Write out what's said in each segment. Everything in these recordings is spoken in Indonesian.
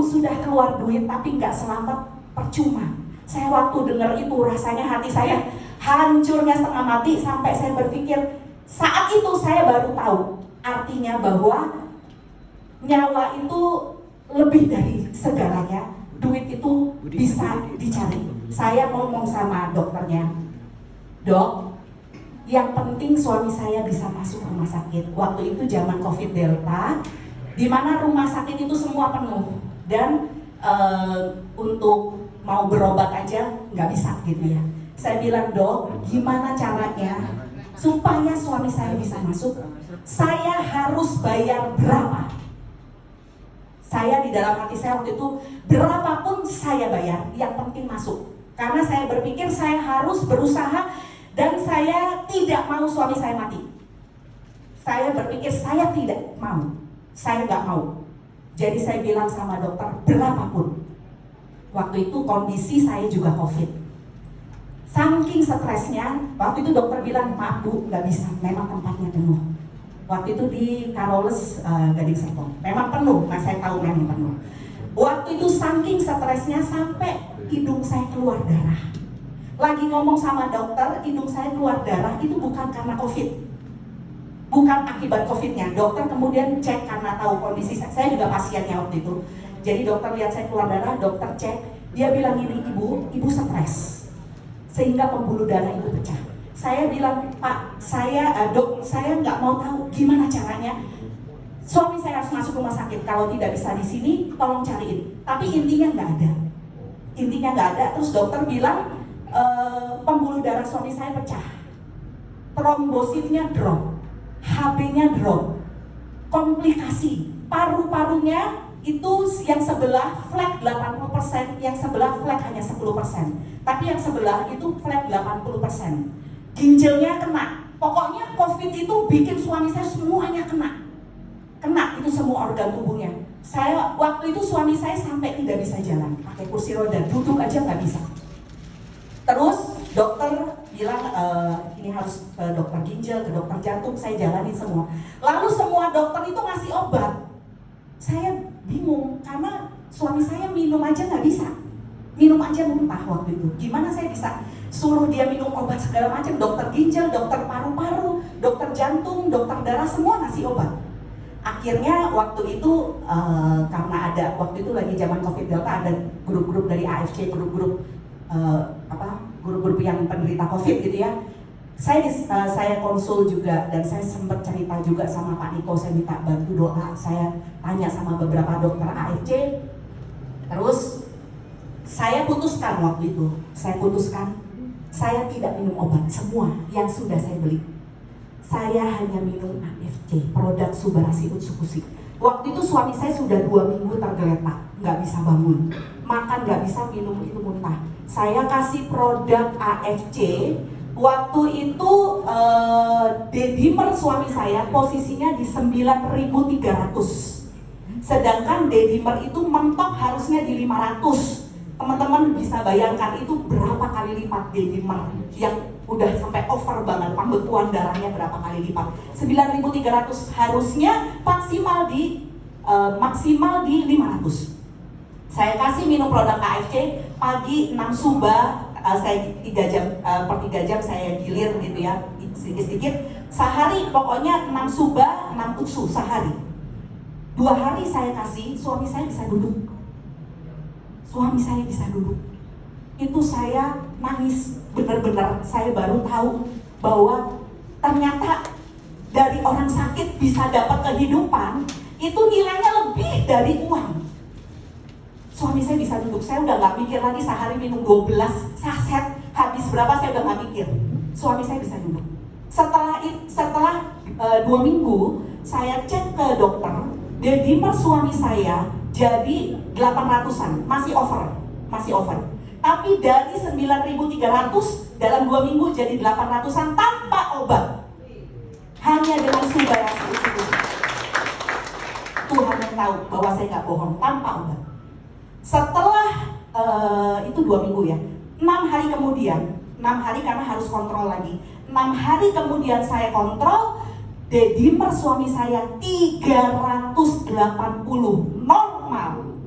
sudah keluar duit tapi nggak selamat, percuma. Saya waktu dengar itu rasanya hati saya hancurnya setengah mati, sampai saya berpikir saat itu saya baru tahu artinya bahwa nyawa itu lebih dari segalanya. Duit itu bisa dicari. Saya ngomong sama dokternya, "Dok, yang penting suami saya bisa masuk rumah sakit." Waktu itu zaman COVID Delta, di mana rumah sakit itu semua penuh dan untuk mau berobat aja nggak bisa gitu ya. Saya bilang, "Dok, gimana caranya supaya suami saya bisa masuk? Saya harus bayar berapa?" Saya di dalam hati saya waktu itu, berapapun saya bayar, yang penting masuk. Karena saya berpikir saya harus berusaha dan saya tidak mau suami saya mati. Saya berpikir saya tidak mau, saya nggak mau. Jadi saya bilang sama dokter, berapapun. Waktu itu kondisi saya juga COVID. Saking stresnya, waktu itu dokter bilang, "Maaf Bu, nggak bisa, memang tempatnya penuh." Waktu itu di Carolus Gading Serpong, memang penuh, nah saya tahu memang penuh. Waktu itu saking stresnya sampai hidung saya keluar darah. Lagi ngomong sama dokter, hidung saya keluar darah itu bukan karena COVID, bukan akibat COVID-nya. Dokter kemudian cek karena tahu kondisi saya juga pasiennya waktu itu. Jadi dokter lihat saya keluar darah, dokter cek, dia bilang ini, ibu stres sehingga pembuluh darah itu pecah. Saya bilang, "Pak, dok, saya nggak mau tahu gimana caranya. Suami saya harus masuk rumah sakit. Kalau tidak bisa di sini, tolong cariin." Tapi intinya nggak ada. Intinya nggak ada. Terus dokter bilang pembuluh darah suami saya pecah, trombositnya drop, HB-nya drop, komplikasi, paru-parunya itu yang sebelah flat 80%, yang sebelah flat hanya 10%. Tapi yang sebelah itu flat 80%. Ginjalnya kena. Pokoknya COVID itu bikin suami saya semuanya kena itu semua organ tubuhnya. Saya waktu itu suami saya sampai tidak bisa jalan, pakai kursi roda, duduk aja nggak bisa. Terus dokter bilang ini harus ke dokter ginjal, ke dokter jantung, saya jalanin semua. Lalu semua dokter itu ngasih obat. Saya bingung karena suami saya minum aja nggak bisa, minum aja muntah waktu itu. Gimana saya bisa suruh dia minum obat segala macam? Dokter ginjal, dokter paru-paru, dokter jantung, dokter darah, semua ngasih obat. Akhirnya waktu itu karena ada waktu itu lagi zaman COVID Delta, ada grup-grup dari AFC, grup-grup grup-grup yang penderita COVID gitu ya. Saya konsul juga dan saya sempat cerita juga sama Pak Niko, saya minta bantu doa. Saya tanya sama beberapa dokter AFC. Terus saya putuskan waktu itu, saya tidak minum obat semua yang sudah saya beli. Saya hanya minum AFC, produk Subarasi Utsukushi. Waktu itu suami saya sudah 2 minggu tergeletak, nggak bisa bangun, makan nggak bisa, minum itu muntah. Saya kasih produk AFC. Waktu itu dedimer suami saya posisinya di 9.300, sedangkan dedimer itu mentok harusnya di 500. Teman-teman bisa bayangkan itu berapa kali lipat dedimer yang udah sampai over banget, pembekuan darahnya berapa kali lipat. 9.300 harusnya maksimal di 500. Saya kasih minum produk AFC pagi 6 suba, saya 3 jam per 3 jam saya gilir gitu ya, sedikit-sedikit. Sehari pokoknya 6 suba, 6 utsu sehari. 2 hari saya kasih, suami saya bisa duduk. Suami saya bisa duduk. Itu saya nangis, benar-benar saya baru tahu bahwa ternyata dari orang sakit bisa dapat kehidupan, itu nilainya lebih dari uang. Suami saya bisa duduk, saya udah gak mikir lagi sehari minum 12 saset, habis berapa saya udah gak mikir. Suami saya bisa duduk. Setelah 2 minggu, saya cek ke dokter, dedimer suami saya jadi 800-an, masih over. Tapi dari 9.300 dalam 2 minggu jadi 800-an tanpa obat. Hanya dengan Subarasi Utsukushi. Tuhan yang tahu bahwa saya gak bohong, tanpa obat. Setelah itu 2 minggu ya, 6 hari kemudian, 6 hari karena harus kontrol lagi, 6 hari kemudian saya kontrol, dedimer suami saya 380, normal.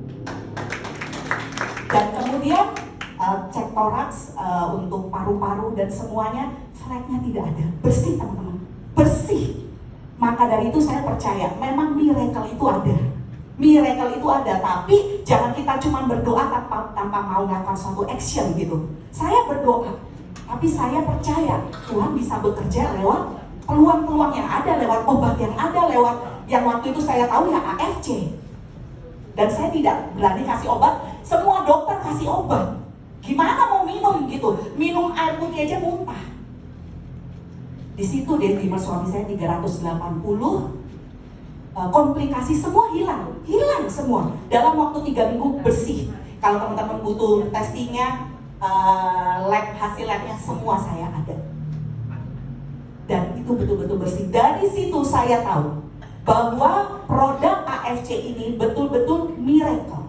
toraks, untuk paru-paru dan semuanya, fleknya tidak ada. Bersih teman-teman, bersih. Maka dari itu saya percaya memang miracle itu ada. Miracle itu ada, tapi jangan kita cuma berdoa tanpa mau melakukan suatu action gitu. Saya berdoa, tapi saya percaya Tuhan bisa bekerja lewat peluang-peluang yang ada, lewat obat yang ada, lewat yang waktu itu saya tahu ya AFC. Dan saya tidak berani kasih obat, semua dokter kasih obat. Gimana mau minum gitu, minum air putih aja muntah. Di situ deh dimers suami saya 380, komplikasi semua hilang semua. Dalam waktu 3 minggu bersih. Kalau teman-teman butuh testingnya, hasil labnya semua saya ada. Dan itu betul-betul bersih. Dari situ saya tahu bahwa produk AFC ini betul-betul miracle.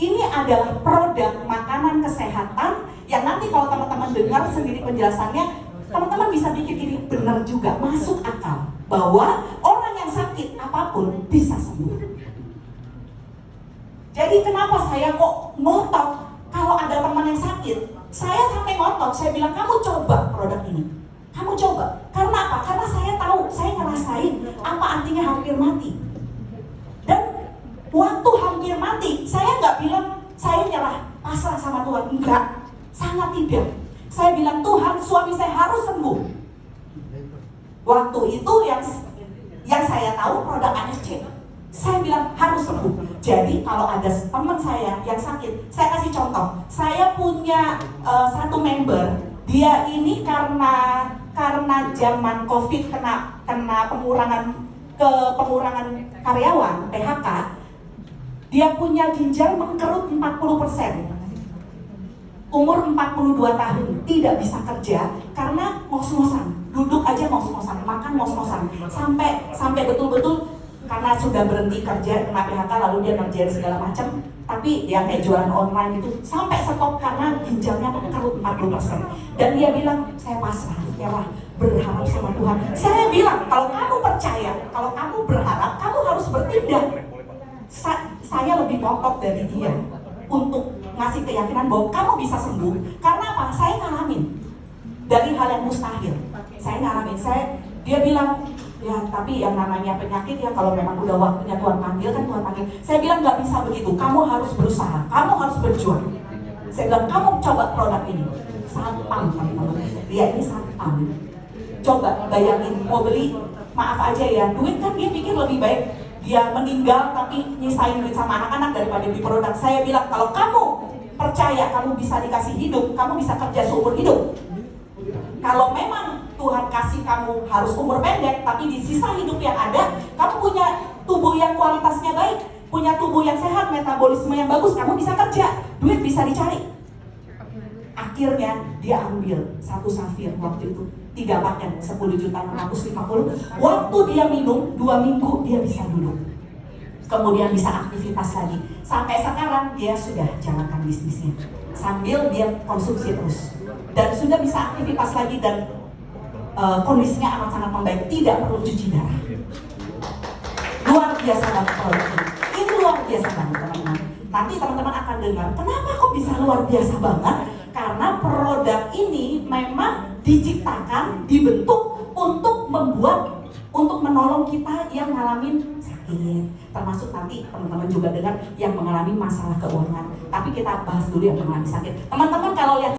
Ini adalah produk makanan kesehatan yang nanti kalau teman-teman dengar sendiri penjelasannya, teman-teman bisa pikir ini benar juga, masuk akal. Bahwa orang yang sakit apapun bisa sembuh. Jadi kenapa saya kok ngotot kalau ada teman yang sakit? Saya sampai ngotot, saya bilang kamu coba produk ini. Kamu coba, karena apa? Karena saya tahu, saya ngerasain apa artinya hampir mati. Dan waktu hampir mati, saya nggak bilang saya nyerah, pasrah sama Tuhan. Enggak, sangat tidak. Saya bilang Tuhan, suami saya harus sembuh. Waktu itu yang saya tahu produk AFC. Saya bilang harus sembuh. Jadi kalau ada teman saya yang sakit, saya kasih contoh. Saya punya satu member, dia ini karena zaman COVID kena pengurangan karyawan, PHK, dia punya ginjal mengkerut 40%. Umur 42 tahun, tidak bisa kerja karena ngos-ngosan, duduk aja ngos-ngosan, makan ngos-ngosan, sampai betul-betul karena sudah berhenti kerja kena PHK, lalu dia ngerjain segala macam, tapi dia kayak jualan online itu sampai stop karena ginjalnya mengkerut 40%. Dan dia bilang, saya pasrah, ya lah, berharap sama Tuhan. Saya bilang, kalau kamu percaya, kalau kamu berharap, kamu harus bertindak. Saya lebih ngotot dari dia untuk ngasih keyakinan bahwa kamu bisa sembuh. Karena apa? Saya ngalamin dari hal yang mustahil. Saya ngalamin. Dia bilang, ya tapi yang namanya penyakit ya kalau memang udah waktunya Tuhan panggil kan Tuhan panggil. Saya bilang nggak bisa begitu. Kamu harus berusaha. Kamu harus berjuang. Saya bilang kamu coba produk ini. Satpam teman-teman. Dia ini satpam. Coba bayangin mau beli, maaf aja ya, duit kan dia pikir lebih baik dia meninggal tapi nyisain duit sama anak-anak daripada beli produk. Saya bilang kalau kamu percaya kamu bisa dikasih hidup, kamu bisa kerja seumur hidup. Kalau memang Tuhan kasih kamu harus umur pendek, tapi di sisa hidup yang ada, kamu punya tubuh yang kualitasnya baik, punya tubuh yang sehat, metabolisme yang bagus, kamu bisa kerja, duit bisa dicari. Akhirnya dia ambil satu safir waktu itu, 3 paket 10.650.000. Waktu dia minum 2 minggu dia bisa duduk, kemudian bisa aktivitas lagi. Sampai sekarang dia sudah jalankan bisnisnya sambil dia konsumsi terus, dan sudah bisa aktivitas lagi dan kondisinya amat sangat membaik, tidak perlu cuci darah. Luar biasa banget produk ini. Ini luar biasa banget teman-teman. Nanti teman-teman akan dengar kenapa kok bisa luar biasa banget. Karena produk ini memang diciptakan, dibentuk untuk menolong kita yang ngalamin sakit. Termasuk nanti teman-teman juga dengar yang mengalami masalah keuangan. Tapi kita bahas dulu yang mengalami sakit. Teman-teman kalau lihat